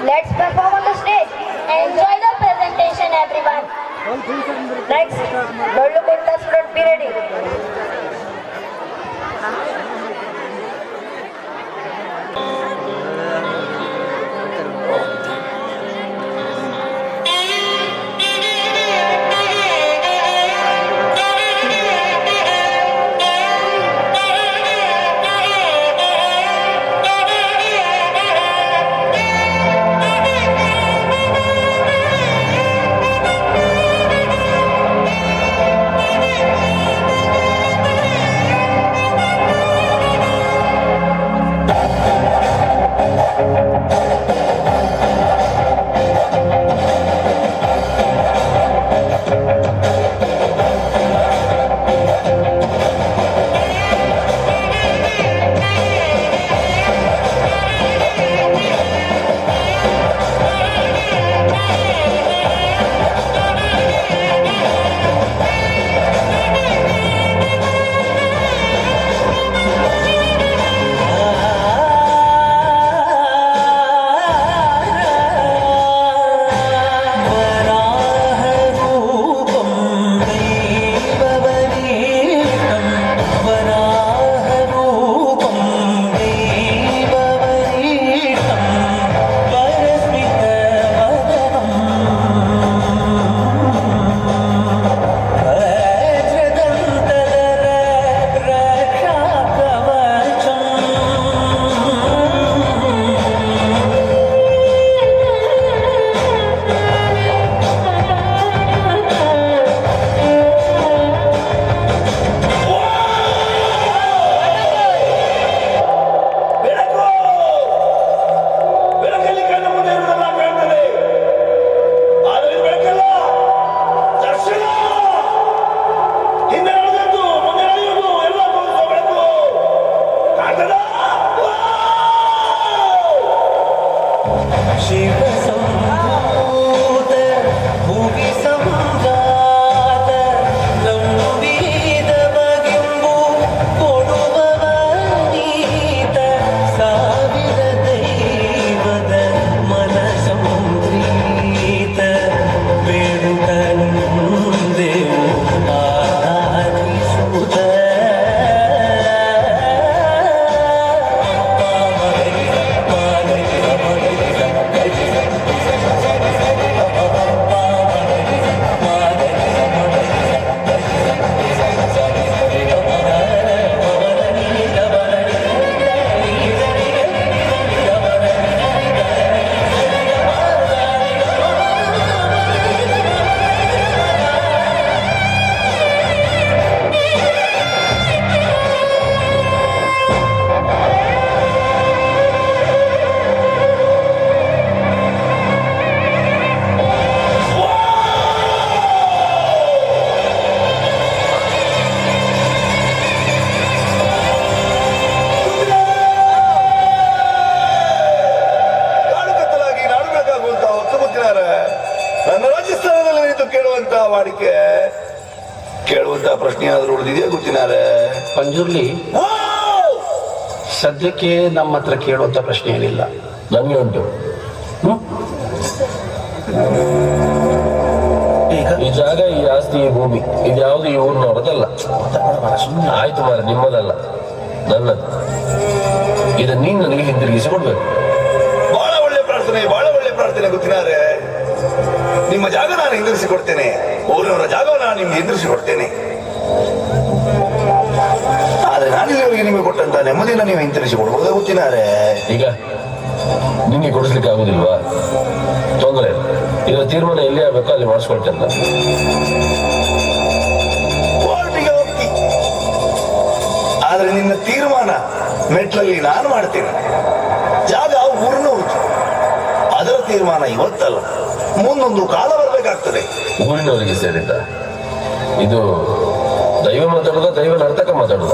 Let's perform on the stage. Enjoy the presentation, everyone. Next, Dollu contestant be ready. ವಾಡಿಕೆ ಕೇಳುವಂತ ಪ್ರಶ್ನೆ ಆದ್ರೂ ಉಳಿದಿದೆಯಾ ಗೊತ್ತಿನಾರೆ ಪಂಜುರ್ಲಿ ಸದ್ಯಕ್ಕೆ ನಮ್ಮ ಹತ್ರ ಕೇಳುವಂತ ಪ್ರಶ್ನೆ ಏನಿಲ್ಲ. ನನಗೆ ಉಂಟು. ಈ ಜಾಗ, ಈ ಆಸ್ತಿ, ಈ ಭೂಮಿ ಇದ್ಯಾವುದು ಈ ಊರಿನವರದಲ್ಲ. ಆಯ್ತು ಮಾರ, ನಿಮ್ಮದಲ್ಲ, ನನ್ನದು. ಇದನ್ನ ನೀನು ನನಗೆ ಹಿಂದಿರುಗಿಸಿ ಕೊಡ್ಬೇಕು. ಬಹಳ ಒಳ್ಳೆ ಪ್ರಾರ್ಥನೆ ಗೊತ್ತಿನಾರೆ. ನಿಮ್ಮ ಜಾಗ ನಾನು ಹಿಂದಿರಿಸಿ ಕೊಡ್ತೇನೆ, ಊರಿನವರ ಜಾಗ ನಾನು ನಿಮ್ಗೆ ಹಿಂದಿರಿಸಿ ಕೊಡ್ತೇನೆ. ಆದ್ರೆ ನಾನಿಲ್ಲಿವರೆಗೆ ನಿಮಗೆ ಕೊಟ್ಟಂತ ನೆಮ್ಮದಿನ ನೀವು ಹಿಂತಿರಿಸಿ ಕೊಡ್ಬೋದ ಗೊತ್ತಿನಾರೆ. ಈಗ ನಿಮಗೆ ಕೊಡಿಸ್ಲಿಕ್ಕೆ ಆಗುದಿಲ್ವಾ? ತೊಂದರೆ ಈಗ ತೀರ್ಮಾನ ಎಲ್ಲಿ ಆಗ್ಬೇಕು ಅಲ್ಲಿ ಮಾಡಿಸ್ಕೊಳ್ತೇನೆ ನಾನು. ಕೋರ್ಟಿಗೆ ಹೋಗ್ತಿ, ಆದ್ರೆ ನಿನ್ನ ತೀರ್ಮಾನ ಮೆಟ್ಲಲ್ಲಿ ನಾನು ಮಾಡ್ತೇನೆ. ಜಾಗ ಊರಿನವ್ರು, ಅದರ ತೀರ್ಮಾನ ಇವತ್ತಲ್ಲ, ಮುಂದೊಂದು ಕಾಲ ಬರಬೇಕಾಗ್ತದೆ. ಊರಿನವರಿಗೆ ಸೇರಿದ್ದ ಇದು ದೈವ ಮಾತಾಡುದ, ದೈವ ನರ್ತಕ ಮಾತಾಡುದ?